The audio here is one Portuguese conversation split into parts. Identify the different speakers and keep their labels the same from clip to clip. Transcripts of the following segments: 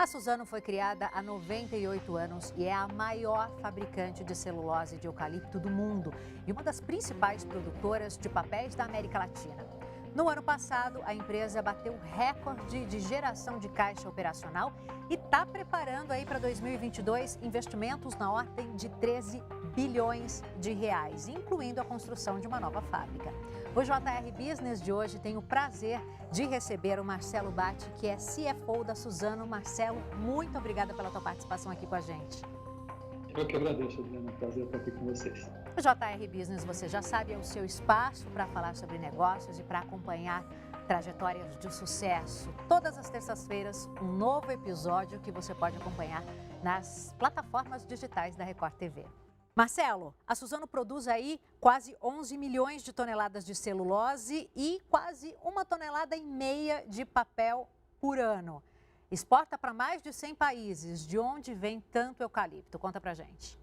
Speaker 1: A Suzano foi criada há 98 anos e é a maior fabricante de celulose de eucalipto do mundo e uma das principais produtoras de papéis da América Latina. No ano passado, a empresa bateu recorde de geração de caixa operacional e está preparando aí para 2022 investimentos na ordem de 13 bilhões de reais, incluindo a construção de uma nova fábrica. O JR Business de hoje tem o prazer de receber o Marcelo Batti, que é CFO da Suzano. Marcelo, muito obrigada pela tua participação aqui com a gente.
Speaker 2: Eu que agradeço, Adriana. É um prazer estar aqui com vocês.
Speaker 1: O JR Business, você já sabe, é o seu espaço para falar sobre negócios e para acompanhar trajetórias de sucesso. Todas as terças-feiras, um novo episódio que você pode acompanhar nas plataformas digitais da Record TV. Marcelo, a Suzano produz aí quase 11 milhões de toneladas de celulose e quase 1,5 toneladas de papel por ano. Exporta para mais de 100 países. De onde vem tanto eucalipto? Conta pra gente.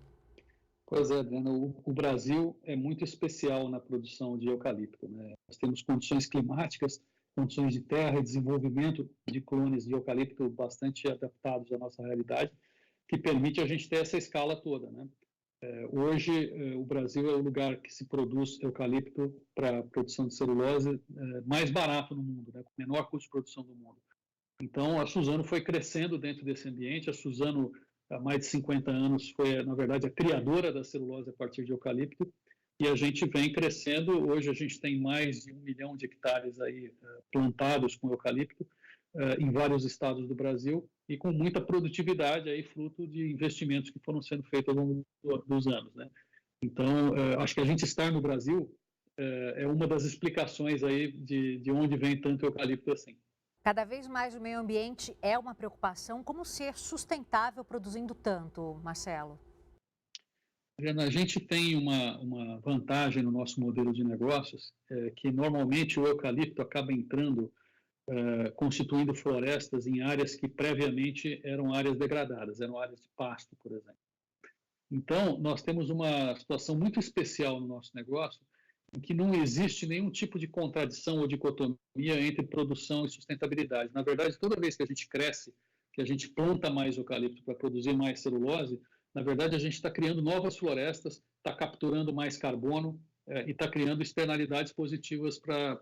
Speaker 2: Pois é, Adriana, o Brasil é muito especial na produção de eucalipto, né? Nós temos condições climáticas, condições de terra e desenvolvimento de clones de eucalipto bastante adaptados à nossa realidade, que permite a gente ter essa escala toda, né? Hoje, o Brasil é o lugar que se produz eucalipto para a produção de celulose mais barato no mundo, né? Com menor custo de produção do mundo. Então, a Suzano foi crescendo dentro desse ambiente. A Suzano, há mais de 50 anos, foi, na verdade, a criadora da celulose a partir de eucalipto. E a gente vem crescendo. Hoje, a gente tem mais de 1 milhão de hectares aí, plantados com eucalipto em vários estados do Brasil e com muita produtividade, aí, fruto de investimentos que foram sendo feitos ao longo dos anos, né? Então, acho que a gente estar no Brasil é uma das explicações aí de onde vem tanto eucalipto assim.
Speaker 1: Cada vez mais o meio ambiente é uma preocupação. Como ser sustentável produzindo tanto, Marcelo?
Speaker 2: A gente tem uma vantagem no nosso modelo de negócios, que normalmente o eucalipto acaba entrando, constituindo florestas em áreas que previamente eram áreas degradadas, eram áreas de pasto, por exemplo. Então, nós temos uma situação muito especial no nosso negócio, em que não existe nenhum tipo de contradição ou dicotomia entre produção e sustentabilidade. Na verdade, toda vez que a gente cresce, que a gente planta mais eucalipto para produzir mais celulose, na verdade, a gente está criando novas florestas, está capturando mais carbono e está criando externalidades positivas para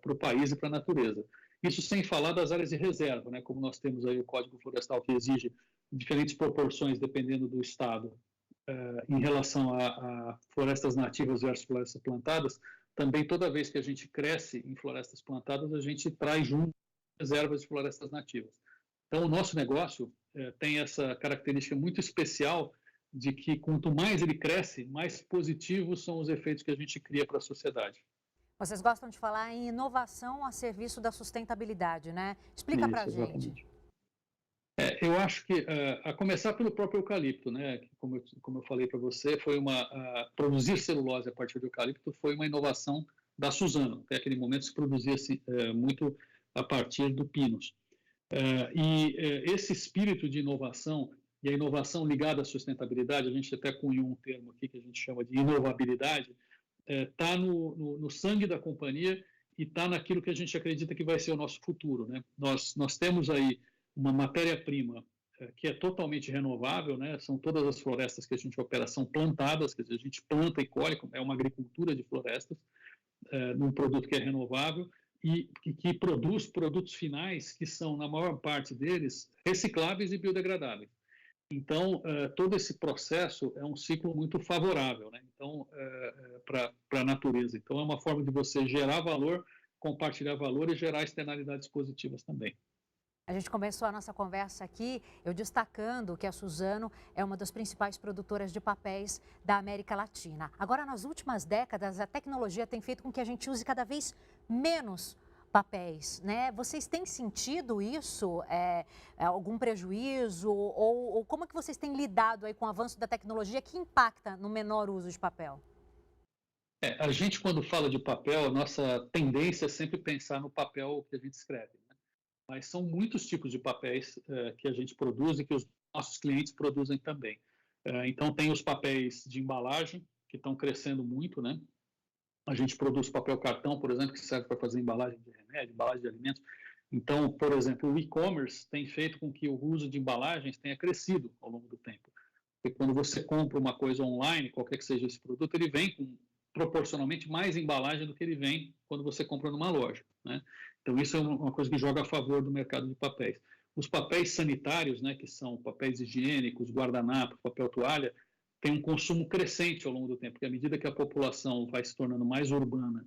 Speaker 2: o país e para a natureza. Isso sem falar das áreas de reserva, né? Como nós temos aí o Código Florestal que exige diferentes proporções dependendo do estado. Em relação a florestas nativas versus florestas plantadas, também toda vez que a gente cresce em florestas plantadas, a gente traz junto reservas de florestas nativas. Então, o nosso negócio tem essa característica muito especial de que quanto mais ele cresce, mais positivos são os efeitos que a gente cria para a sociedade.
Speaker 1: Vocês gostam de falar em inovação a serviço da sustentabilidade, né? Explica para a gente.
Speaker 2: Eu acho que, a começar pelo próprio eucalipto, né? Como eu falei para você, produzir celulose a partir do eucalipto foi uma inovação da Suzano. Até aquele momento se produzia-se muito a partir do pinus. Esse espírito de inovação e a inovação ligada à sustentabilidade, a gente até cunhou um termo aqui que a gente chama de inovabilidade, está no sangue da companhia e está naquilo que a gente acredita que vai ser o nosso futuro, né? Nós temos aí uma matéria-prima que é totalmente renovável, né? São todas as florestas que a gente opera são plantadas, quer dizer, a gente planta e colhe, é uma agricultura de florestas, num produto que é renovável e que produz produtos finais que são, na maior parte deles, recicláveis e biodegradáveis. Então, todo esse processo é um ciclo muito favorável, né? Então, para a natureza. Então, é uma forma de você gerar valor, compartilhar valor e gerar externalidades positivas também.
Speaker 1: A gente começou a nossa conversa aqui, eu destacando que a Suzano é uma das principais produtoras de papéis da América Latina. Agora, nas últimas décadas, a tecnologia tem feito com que a gente use cada vez menos papéis, né? Vocês têm sentido isso? Algum prejuízo? Ou como é que vocês têm lidado aí com o avanço da tecnologia que impacta no menor uso de papel?
Speaker 2: A gente, quando fala de papel, a nossa tendência é sempre pensar no papel que a gente escreve. Mas são muitos tipos de papéis que a gente produz e que os nossos clientes produzem também. Então, tem os papéis de embalagem, que estão crescendo muito, né? A gente produz papel cartão, por exemplo, que serve para fazer embalagem de remédio, embalagem de alimentos. Então, por exemplo, o e-commerce tem feito com que o uso de embalagens tenha crescido ao longo do tempo. Porque quando você compra uma coisa online, qualquer que seja esse produto, ele vem com proporcionalmente mais embalagem do que ele vem quando você compra numa loja, né? Então, isso é uma coisa que joga a favor do mercado de papéis. Os papéis sanitários, né, que são papéis higiênicos, guardanapo, papel toalha, tem um consumo crescente ao longo do tempo, porque à medida que a população vai se tornando mais urbana,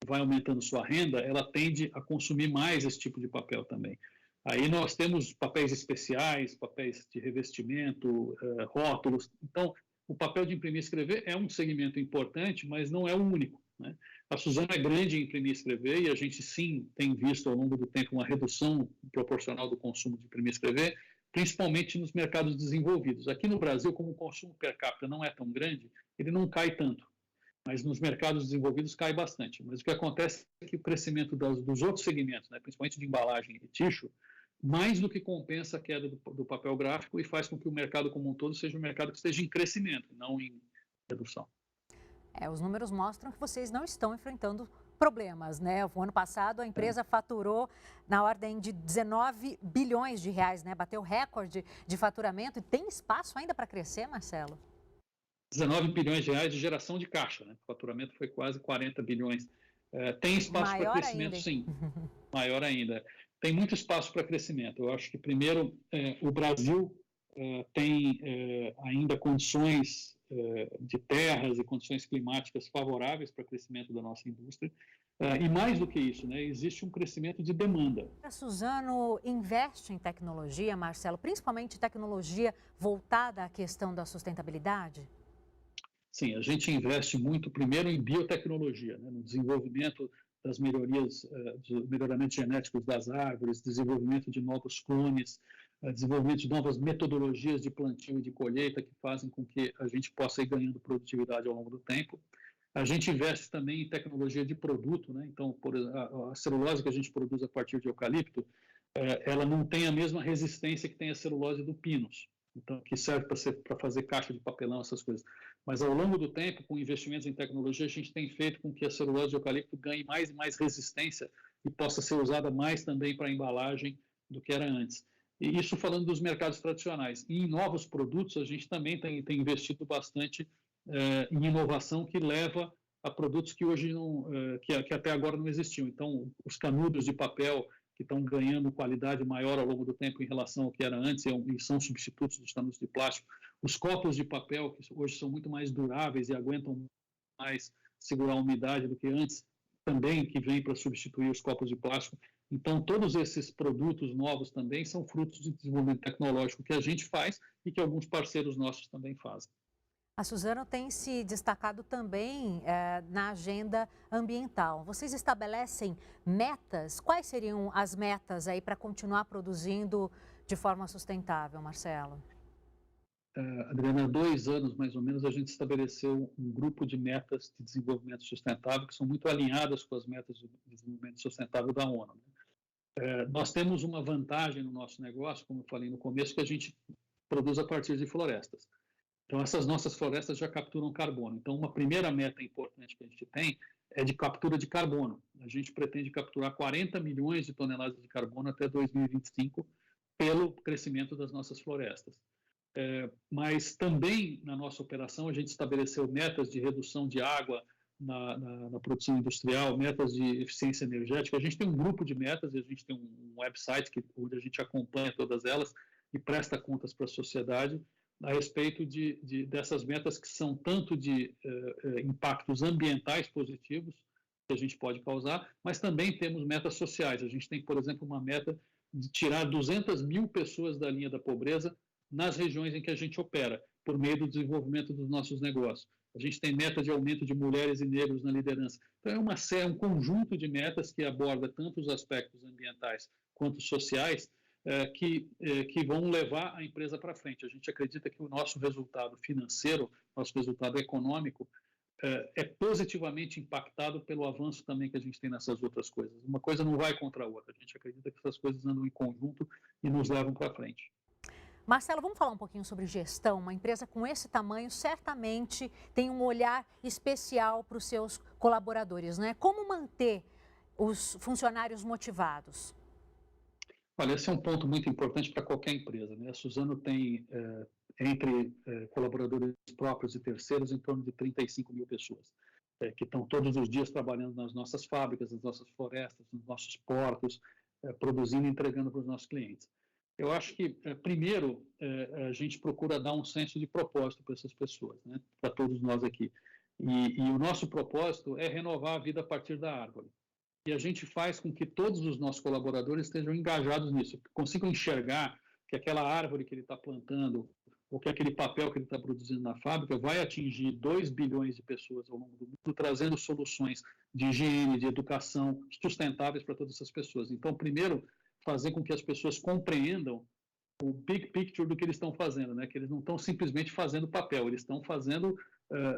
Speaker 2: vai aumentando sua renda, ela tende a consumir mais esse tipo de papel também. Aí nós temos papéis especiais, papéis de revestimento, rótulos. Então, o papel de imprimir e escrever é um segmento importante, mas não é o único, né? A Suzano é grande em imprimir e escrever e a gente sim tem visto ao longo do tempo uma redução proporcional do consumo de imprimir e escrever, principalmente nos mercados desenvolvidos. Aqui no Brasil, como o consumo per capita não é tão grande, ele não cai tanto, mas nos mercados desenvolvidos cai bastante. Mas o que acontece é que o crescimento dos outros segmentos, né, principalmente de embalagem e tixo, mais do que compensa a queda do papel gráfico e faz com que o mercado como um todo seja um mercado que esteja em crescimento, não em redução.
Speaker 1: Os números mostram que vocês não estão enfrentando problemas, né? O ano passado a empresa faturou na ordem de 19 bilhões de reais, né? Bateu recorde de faturamento e tem espaço ainda para crescer, Marcelo?
Speaker 2: 19 bilhões de reais de geração de caixa, né? O faturamento foi quase 40 bilhões. Tem espaço para crescimento, ainda, sim. Maior ainda. Tem muito espaço para crescimento. Eu acho que, primeiro, o Brasil tem ainda condições de terras e condições climáticas favoráveis para o crescimento da nossa indústria. E mais do que isso, né, existe um crescimento de demanda.
Speaker 1: A Suzano investe em tecnologia, Marcelo, principalmente tecnologia voltada à questão da sustentabilidade?
Speaker 2: Sim, a gente investe muito, primeiro, em biotecnologia, né, no desenvolvimento das melhorias, dos melhoramentos genéticos das árvores, desenvolvimento de novos clones, desenvolvimento de novas metodologias de plantio e de colheita que fazem com que a gente possa ir ganhando produtividade ao longo do tempo. A gente investe também em tecnologia de produto, né? Então, a celulose que a gente produz a partir de eucalipto, ela não tem a mesma resistência que tem a celulose do pinus, então, que serve para fazer caixa de papelão, essas coisas. Mas ao longo do tempo, com investimentos em tecnologia, a gente tem feito com que a celulose de eucalipto ganhe mais e mais resistência e possa ser usada mais também para embalagem do que era antes. E isso falando dos mercados tradicionais. E em novos produtos, a gente também tem investido bastante em inovação que leva a produtos que hoje não, que até agora não existiam. Então, os canudos de papel que estão ganhando qualidade maior ao longo do tempo em relação ao que era antes e são substitutos dos canudos de plástico. Os copos de papel, que hoje são muito mais duráveis e aguentam mais segurar a umidade do que antes, também que vem para substituir os copos de plástico. Então, todos esses produtos novos também são frutos de desenvolvimento tecnológico que a gente faz e que alguns parceiros nossos também fazem.
Speaker 1: A Suzano tem se destacado também na agenda ambiental. Vocês estabelecem metas? Quais seriam as metas aí para continuar produzindo de forma sustentável, Marcelo?
Speaker 2: Adriana, há 2 anos, mais ou menos, a gente estabeleceu um grupo de metas de desenvolvimento sustentável que são muito alinhadas com as metas de desenvolvimento sustentável da ONU. Nós temos uma vantagem no nosso negócio, como eu falei no começo, que a gente produz a partir de florestas. Então, essas nossas florestas já capturam carbono. Então, uma primeira meta importante que a gente tem é de captura de carbono. A gente pretende capturar 40 milhões de toneladas de carbono até 2025 pelo crescimento das nossas florestas. Mas também na nossa operação a gente estabeleceu metas de redução de água na produção industrial, metas de eficiência energética. A gente tem um grupo de metas e a gente tem um website onde a gente acompanha todas elas e presta contas para a sociedade a respeito dessas metas que são tanto de impactos ambientais positivos que a gente pode causar, mas também temos metas sociais. A gente tem, por exemplo, uma meta de tirar 200 mil pessoas da linha da pobreza nas regiões em que a gente opera, por meio do desenvolvimento dos nossos negócios. A gente tem meta de aumento de mulheres e negros na liderança. Então, é um conjunto de metas que aborda tanto os aspectos ambientais quanto sociais, que vão levar a empresa para frente. A gente acredita que o nosso resultado financeiro, nosso resultado econômico, é positivamente impactado pelo avanço também que a gente tem nessas outras coisas. Uma coisa não vai contra a outra. A gente acredita que essas coisas andam em conjunto e nos levam para frente.
Speaker 1: Marcelo, vamos falar um pouquinho sobre gestão. Uma empresa com esse tamanho certamente tem um olhar especial para os seus colaboradores, né? Como manter os funcionários motivados?
Speaker 2: Olha, esse é um ponto muito importante para qualquer empresa, né? A Suzano tem, entre colaboradores próprios e terceiros, em torno de 35 mil pessoas, que estão todos os dias trabalhando nas nossas fábricas, nas nossas florestas, nos nossos portos, produzindo e entregando para os nossos clientes. Eu acho que, primeiro, a gente procura dar um senso de propósito para essas pessoas, né? Para todos nós aqui. E o nosso propósito é renovar a vida a partir da árvore. E a gente faz com que todos os nossos colaboradores estejam engajados nisso, consigam enxergar que aquela árvore que ele está plantando, ou que aquele papel que ele está produzindo na fábrica, vai atingir 2 bilhões de pessoas ao longo do mundo, trazendo soluções de higiene, de educação sustentáveis para todas essas pessoas. Então, primeiro, fazer com que as pessoas compreendam o big picture do que eles estão fazendo, né? Que eles não estão simplesmente fazendo papel, eles estão fazendo,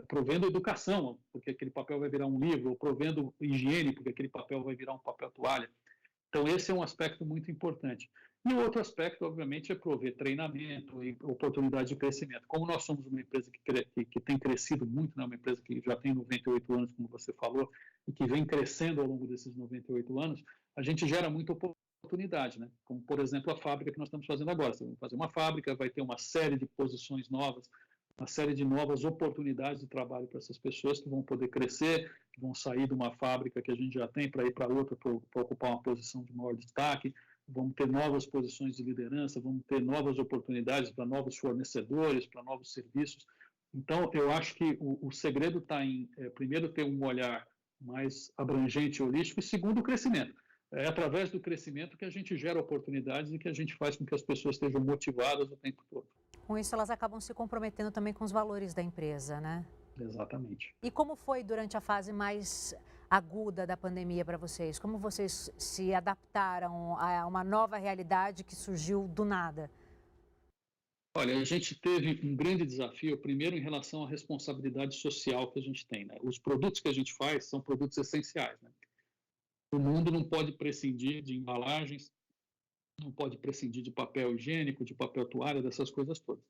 Speaker 2: provendo educação, porque aquele papel vai virar um livro, ou provendo higiene, porque aquele papel vai virar um papel toalha. Então, esse é um aspecto muito importante. E o outro aspecto, obviamente, é prover treinamento e oportunidade de crescimento. Como nós somos uma empresa que tem crescido muito, né? Uma empresa que já tem 98 anos, como você falou, e que vem crescendo ao longo desses 98 anos, a gente gera muita oportunidade, né? Como, por exemplo, a fábrica que nós estamos fazendo agora. Você vai fazer uma fábrica, vai ter uma série de posições novas, uma série de novas oportunidades de trabalho para essas pessoas que vão poder crescer, que vão sair de uma fábrica que a gente já tem para ir para outra, para ocupar uma posição de maior destaque, vamos ter novas posições de liderança, vamos ter novas oportunidades para novos fornecedores, para novos serviços. Então, eu acho que o segredo está em, primeiro, ter um olhar mais abrangente e holístico, e segundo, o crescimento. É através do crescimento que a gente gera oportunidades e que a gente faz com que as pessoas estejam motivadas o tempo todo.
Speaker 1: Com isso, elas acabam se comprometendo também com os valores da empresa, né?
Speaker 2: Exatamente.
Speaker 1: E como foi durante a fase mais aguda da pandemia para vocês? Como vocês se adaptaram a uma nova realidade que surgiu do nada?
Speaker 2: Olha, a gente teve um grande desafio, primeiro em relação à responsabilidade social que a gente tem, né? Os produtos que a gente faz são produtos essenciais, né? O mundo não pode prescindir de embalagens, não pode prescindir de papel higiênico, de papel toalha, dessas coisas todas.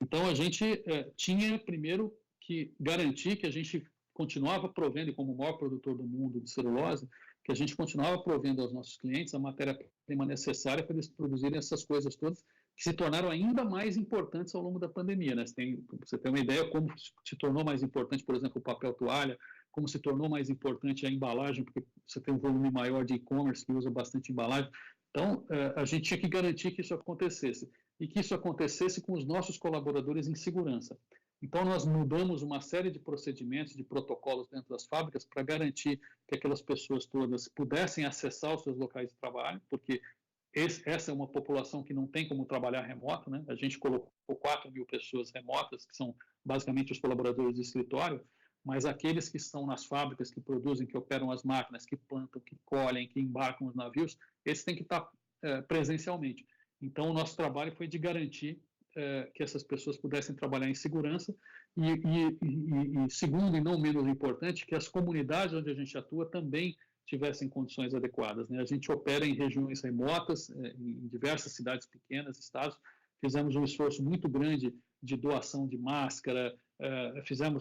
Speaker 2: Então, a gente tinha, primeiro, que garantir que a gente continuava provendo, como o maior produtor do mundo de celulose, que a gente continuava provendo aos nossos clientes a matéria-prima necessária para eles produzirem essas coisas todas, que se tornaram ainda mais importantes ao longo da pandemia, né? Você tem uma ideia como se tornou mais importante, por exemplo, o papel toalha, como se tornou mais importante a embalagem, porque você tem um volume maior de e-commerce que usa bastante embalagem. Então, a gente tinha que garantir que isso acontecesse, e que isso acontecesse com os nossos colaboradores em segurança. Então, nós mudamos uma série de procedimentos, de protocolos dentro das fábricas para garantir que aquelas pessoas todas pudessem acessar os seus locais de trabalho, porque essa é uma população que não tem como trabalhar remoto, né? A gente colocou 4 mil pessoas remotas, que são basicamente os colaboradores de escritório, mas aqueles que estão nas fábricas, que produzem, que operam as máquinas, que plantam, que colhem, que embarcam os navios, esses têm que estar presencialmente. Então, o nosso trabalho foi de garantir que essas pessoas pudessem trabalhar em segurança e, segundo e não menos importante, que as comunidades onde a gente atua também tivessem condições adequadas, né? A gente opera em regiões remotas, em diversas cidades pequenas, estados. Fizemos um esforço muito grande de doação de máscara,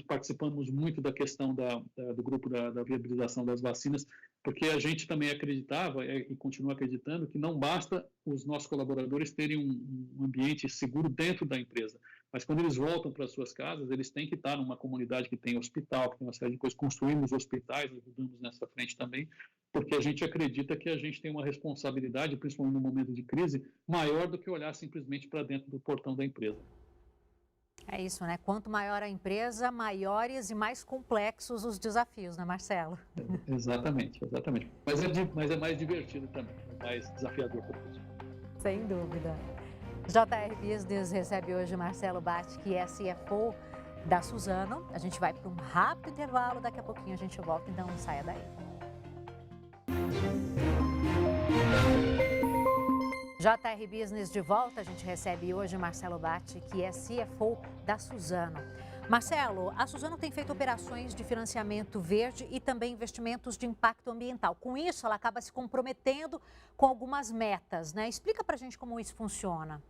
Speaker 2: participamos muito da questão do grupo da viabilização das vacinas, porque a gente também acreditava e continua acreditando que não basta os nossos colaboradores terem um ambiente seguro dentro da empresa, mas quando eles voltam para as suas casas, eles têm que estar numa comunidade que tem hospital, que tem uma série de coisas. Construímos hospitais, ajudamos nessa frente também, porque a gente acredita que a gente tem uma responsabilidade, principalmente no momento de crise, maior do que olhar simplesmente para dentro do portão da empresa.
Speaker 1: É isso, né? Quanto maior a empresa, maiores e mais complexos os desafios, né, Marcelo?
Speaker 2: Exatamente, exatamente. Mas é mais divertido também, é mais desafiador para você.
Speaker 1: Sem dúvida. JR Business recebe hoje Marcelo Batti, que é CFO da Suzano. A gente vai para um rápido intervalo, daqui a pouquinho a gente volta, então não saia daí. JR Business de volta, a gente recebe hoje Marcelo Batti, que é CFO da Suzano. Marcelo, a Suzano tem feito operações de financiamento verde e também investimentos de impacto ambiental. Com isso, ela acaba se comprometendo com algumas metas, né? Explica para a gente como isso funciona.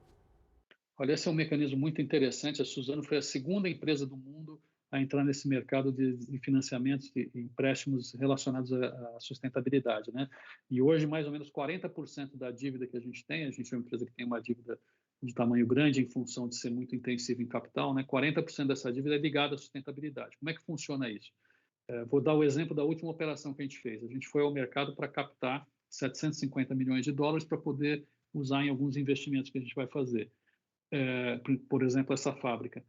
Speaker 2: Olha, esse é um mecanismo muito interessante. A Suzano foi a segunda empresa do mundo a entrar nesse mercado de financiamentos e empréstimos relacionados à sustentabilidade, né? E hoje, mais ou menos 40% da dívida que a gente é uma empresa que tem uma dívida de tamanho grande em função de ser muito intensiva em capital, né? 40% dessa dívida é ligada à sustentabilidade. Como é que funciona isso? Vou dar o exemplo da última operação que a gente fez. A gente foi ao mercado para captar 750 milhões de dólares para poder usar em alguns investimentos que a gente vai fazer. Por exemplo, essa fábrica.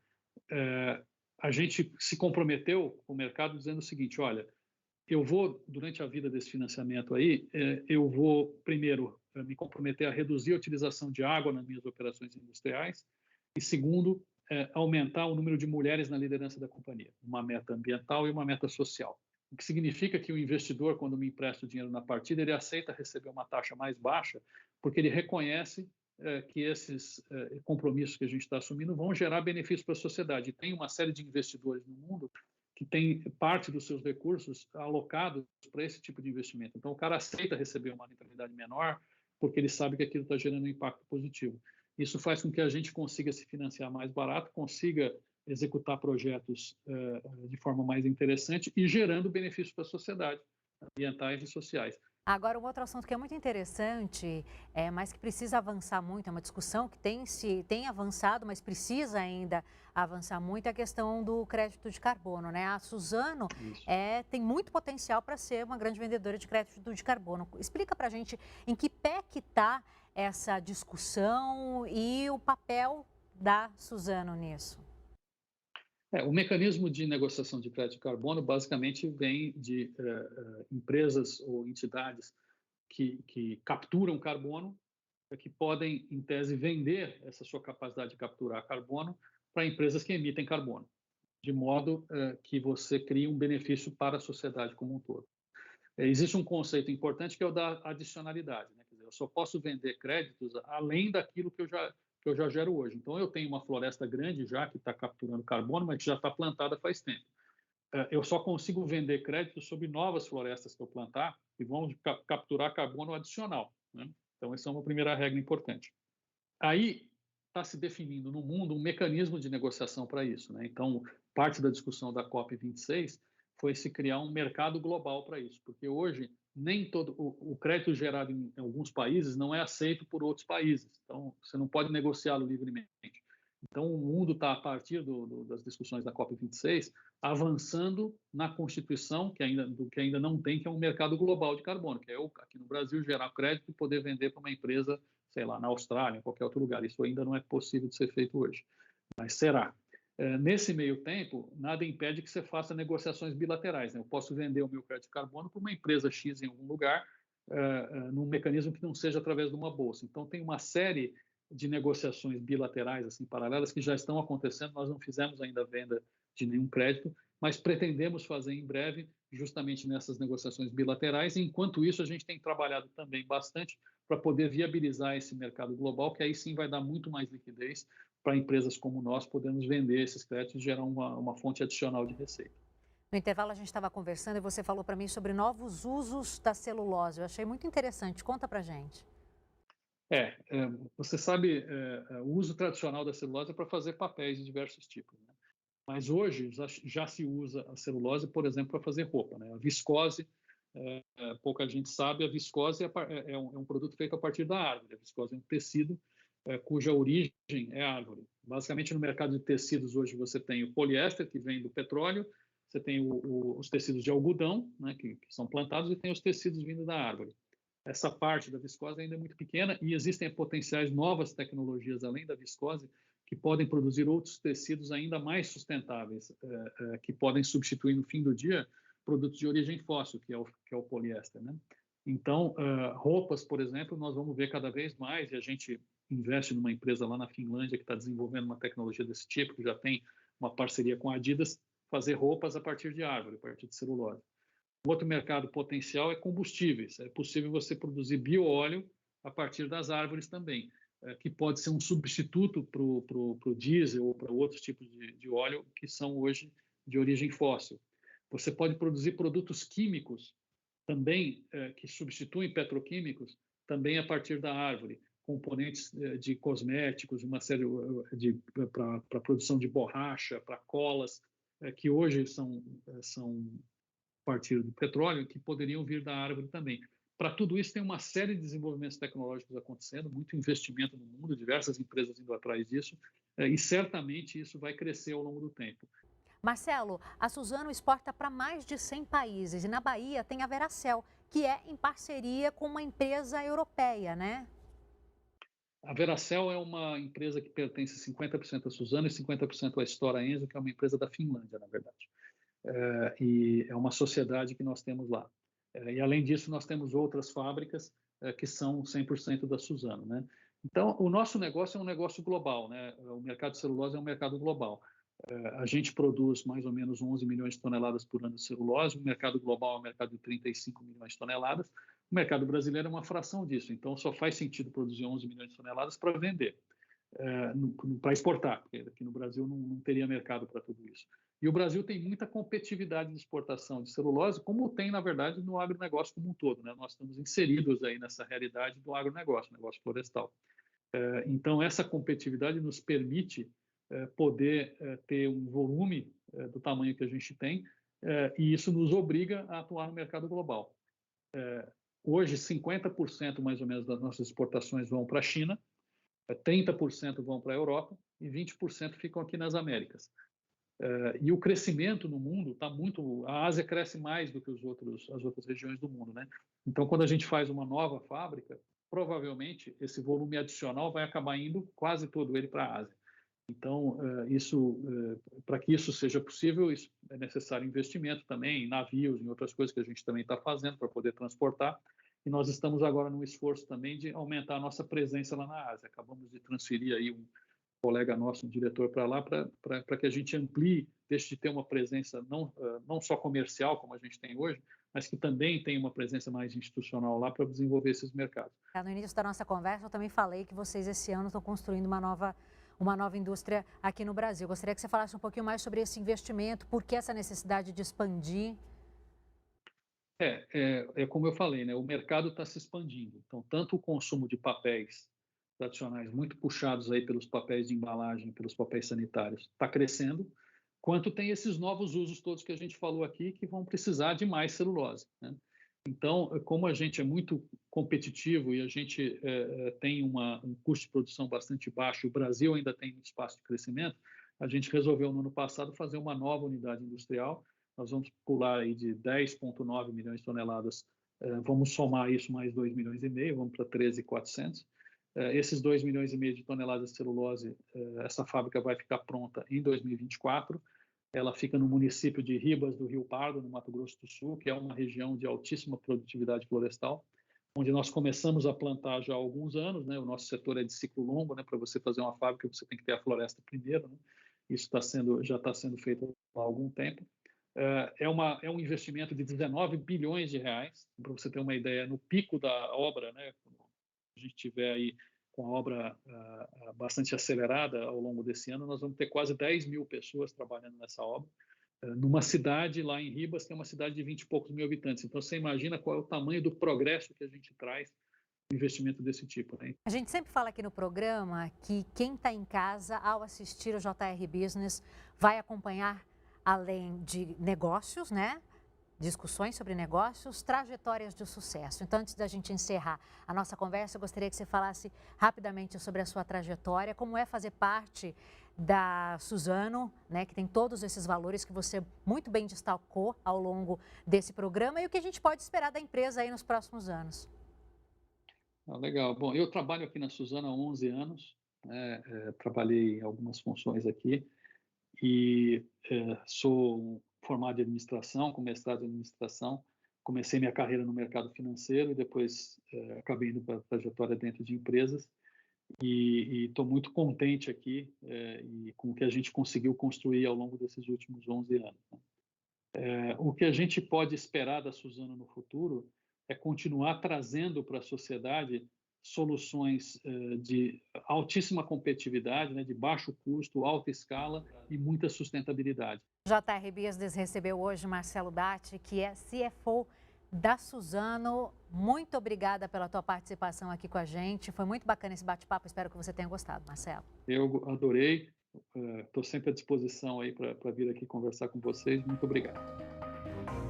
Speaker 2: A gente se comprometeu com o mercado dizendo o seguinte, olha, eu vou, durante a vida desse financiamento aí, eu vou, primeiro, me comprometer a reduzir a utilização de água nas minhas operações industriais e, segundo, aumentar o número de mulheres na liderança da companhia, uma meta ambiental e uma meta social. O que significa que o investidor, quando me empresta o dinheiro na partida, ele aceita receber uma taxa mais baixa, porque ele reconhece que esses compromissos que a gente está assumindo vão gerar benefícios para a sociedade. E tem uma série de investidores no mundo que tem parte dos seus recursos alocados para esse tipo de investimento. Então, o cara aceita receber uma rentabilidade menor porque ele sabe que aquilo está gerando um impacto positivo. Isso faz com que a gente consiga se financiar mais barato, consiga executar projetos de forma mais interessante e gerando benefícios para a sociedade, ambientais e sociais.
Speaker 1: Agora, um outro assunto que é muito interessante, mas que precisa avançar muito, é uma discussão que tem avançado, mas precisa ainda avançar muito, é a questão do crédito de carbono, né? A Suzano tem muito potencial para ser uma grande vendedora de crédito de carbono. Explica para a gente em que pé que está essa discussão e o papel da Suzano nisso.
Speaker 2: O mecanismo de negociação de crédito de carbono basicamente vem de empresas ou entidades que capturam carbono, que podem, em tese, vender essa sua capacidade de capturar carbono para empresas que emitem carbono, de modo que você crie um benefício para a sociedade como um todo. Existe um conceito importante que é o da adicionalidade, né? Quer dizer, eu só posso vender créditos além daquilo que eu já gero hoje. Então, eu tenho uma floresta grande já que está capturando carbono, mas que já está plantada faz tempo. Eu só consigo vender créditos sobre novas florestas que eu plantar e vão capturar carbono adicional, né? Então, essa é uma primeira regra importante. Aí está se definindo no mundo um mecanismo de negociação para isso, né? Então, parte da discussão da COP26 foi se criar um mercado global para isso, porque hoje nem todo o crédito gerado em alguns países não é aceito por outros países. Então, você não pode negociá-lo livremente. Então, o mundo está, a partir das discussões da COP26, avançando na constituição, que ainda não tem, que é um mercado global de carbono, que é aqui no Brasil gerar crédito e poder vender para uma empresa, sei lá, na Austrália, em qualquer outro lugar. Isso ainda não é possível de ser feito hoje, mas será. Nesse meio tempo, nada impede que você faça negociações bilaterais, né? Eu posso vender o meu crédito de carbono para uma empresa X em algum lugar, num mecanismo que não seja através de uma bolsa. Então, tem uma série de negociações bilaterais, assim, paralelas, que já estão acontecendo. Nós não fizemos ainda a venda de nenhum crédito, mas pretendemos fazer em breve, justamente nessas negociações bilaterais. E, enquanto isso, a gente tem trabalhado também bastante para poder viabilizar esse mercado global, que aí sim vai dar muito mais liquidez para empresas como nós podermos vender esses créditos e gerar uma fonte adicional de receita.
Speaker 1: No intervalo a gente estava conversando e você falou para mim sobre novos usos da celulose. Eu achei muito interessante. Conta para gente.
Speaker 2: Você sabe, o uso tradicional da celulose é para fazer papéis de diversos tipos, né? Mas hoje já se usa a celulose, por exemplo, para fazer roupa, né? A viscose, pouca gente sabe, a viscose é um produto feito a partir da árvore. A viscose é um tecido cuja origem é a árvore. Basicamente, no mercado de tecidos hoje você tem o poliéster, que vem do petróleo, você tem os tecidos de algodão, né, que são plantados, e tem os tecidos vindo da árvore. Essa parte da viscose ainda é muito pequena e existem potenciais novas tecnologias além da viscose que podem produzir outros tecidos ainda mais sustentáveis, que podem substituir no fim do dia produtos de origem fóssil, que é o poliéster, né? Então, roupas, por exemplo, nós vamos ver cada vez mais, e a gente investe numa empresa lá na Finlândia que está desenvolvendo uma tecnologia desse tipo, que já tem uma parceria com a Adidas, fazer roupas a partir de árvore, a partir de celulose. Outro mercado potencial é combustíveis. É possível você produzir bioóleo a partir das árvores também, que pode ser um substituto para o diesel ou para outros tipos de óleo que são hoje de origem fóssil. Você pode produzir produtos químicos também, que substituem petroquímicos, também a partir da árvore, componentes de cosméticos, uma série para produção de borracha, para colas. que hoje são a partir do petróleo, que poderiam vir da árvore também. Para tudo isso, tem uma série de desenvolvimentos tecnológicos acontecendo, muito investimento no mundo, diversas empresas indo atrás disso, e certamente isso vai crescer ao longo do tempo.
Speaker 1: Marcelo, a Suzano exporta para mais de 100 países e na Bahia tem a Veracel, que é em parceria com uma empresa europeia, né?
Speaker 2: A Veracel é uma empresa que pertence 50% à Suzano e 50% à Stora Enso, que é uma empresa da Finlândia, na verdade. E é uma sociedade que nós temos lá. E, além disso, nós temos outras fábricas que são 100% da Suzano, né? Então, o nosso negócio é um negócio global, né? O mercado de celulose é um mercado global. A gente produz mais ou menos 11 milhões de toneladas por ano de celulose, o mercado global é um mercado de 35 milhões de toneladas, o mercado brasileiro é uma fração disso, então só faz sentido produzir 11 milhões de toneladas para vender, para exportar, porque aqui no Brasil não teria mercado para tudo isso. E o Brasil tem muita competitividade de exportação de celulose, como tem, na verdade, no agronegócio como um todo, né? Nós estamos inseridos aí nessa realidade do agronegócio, negócio florestal. Então, essa competitividade nos permite poder ter um volume do tamanho que a gente tem, e isso nos obriga a atuar no mercado global. Hoje, 50% mais ou menos das nossas exportações vão para a China, 30% vão para a Europa e 20% ficam aqui nas Américas. E o crescimento no mundo está muito... A Ásia cresce mais do que as outras regiões do mundo, né? Então, quando a gente faz uma nova fábrica, provavelmente esse volume adicional vai acabar indo quase todo ele para a Ásia. Então, para que isso seja possível, isso é necessário investimento também em navios, em outras coisas que a gente também está fazendo para poder transportar. E nós estamos agora num esforço também de aumentar a nossa presença lá na Ásia. Acabamos de transferir aí um colega nosso, um diretor para lá, para que a gente amplie, deixe de ter uma presença não só comercial, como a gente tem hoje, mas que também tem uma presença mais institucional lá para desenvolver esses mercados.
Speaker 1: No início da nossa conversa, eu também falei que vocês esse ano estão construindo uma nova indústria aqui no Brasil. Gostaria que você falasse um pouquinho mais sobre esse investimento, por que essa necessidade de expandir?
Speaker 2: Como eu falei, né? O mercado está se expandindo. Então, tanto o consumo de papéis tradicionais, muito puxados aí pelos papéis de embalagem, pelos papéis sanitários, está crescendo, quanto tem esses novos usos todos que a gente falou aqui, que vão precisar de mais celulose, né? Então, como a gente é muito competitivo e a gente tem um custo de produção bastante baixo, o Brasil ainda tem espaço de crescimento, a gente resolveu no ano passado fazer uma nova unidade industrial. Nós vamos pular aí de 10,9 milhões de toneladas, vamos somar isso mais 2 milhões e meio, vamos para 13.400. Esses 2 milhões e meio de toneladas de celulose, essa fábrica vai ficar pronta em 2024. Ela fica no município de Ribas do Rio Pardo, no Mato Grosso do Sul, que é uma região de altíssima produtividade florestal, onde nós começamos a plantar já há alguns anos, né? O nosso setor é de ciclo longo, né? Para você fazer uma fábrica, você tem que ter a floresta primeiro, né? Isso já está sendo feito há algum tempo. É um investimento de 19 bilhões de reais, para você ter uma ideia, no pico da obra, né? Quando a gente tiver aí com a obra bastante acelerada ao longo desse ano, nós vamos ter quase 10 mil pessoas trabalhando nessa obra, numa cidade lá em Ribas, que é uma cidade de 20 e poucos mil habitantes. Então, você imagina qual é o tamanho do progresso que a gente traz no investimento desse tipo, né?
Speaker 1: A gente sempre fala aqui no programa que quem está em casa, ao assistir o JR Business, vai acompanhar, além de negócios, né? Discussões sobre negócios, trajetórias de sucesso. Então, antes da gente encerrar a nossa conversa, eu gostaria que você falasse rapidamente sobre a sua trajetória, como é fazer parte da Suzano, né, que tem todos esses valores que você muito bem destacou ao longo desse programa, e o que a gente pode esperar da empresa aí nos próximos anos.
Speaker 2: Legal. Bom, eu trabalho aqui na Suzano há 11 anos, né? Trabalhei em algumas funções aqui e sou formado em administração, com mestrado em administração. Comecei minha carreira no mercado financeiro e depois acabei indo para a trajetória dentro de empresas. E estou muito contente aqui e com o que a gente conseguiu construir ao longo desses últimos 11 anos, né? O que a gente pode esperar da Suzano no futuro é continuar trazendo para a sociedade soluções de altíssima competitividade, né, de baixo custo, alta escala e muita sustentabilidade.
Speaker 1: JR Business recebeu hoje Marcelo Datti, que é CFO da Suzano. Muito obrigada pela tua participação aqui com a gente. Foi muito bacana esse bate-papo. Espero que você tenha gostado, Marcelo.
Speaker 2: Eu adorei. Estou sempre à disposição aí para vir aqui conversar com vocês. Muito obrigado.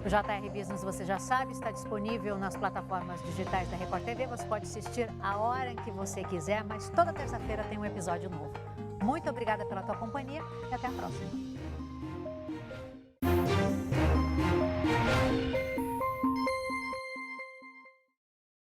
Speaker 1: O JR Business, você já sabe, está disponível nas plataformas digitais da Record TV. Você pode assistir a hora em que você quiser, mas toda terça-feira tem um episódio novo. Muito obrigada pela tua companhia e até a próxima.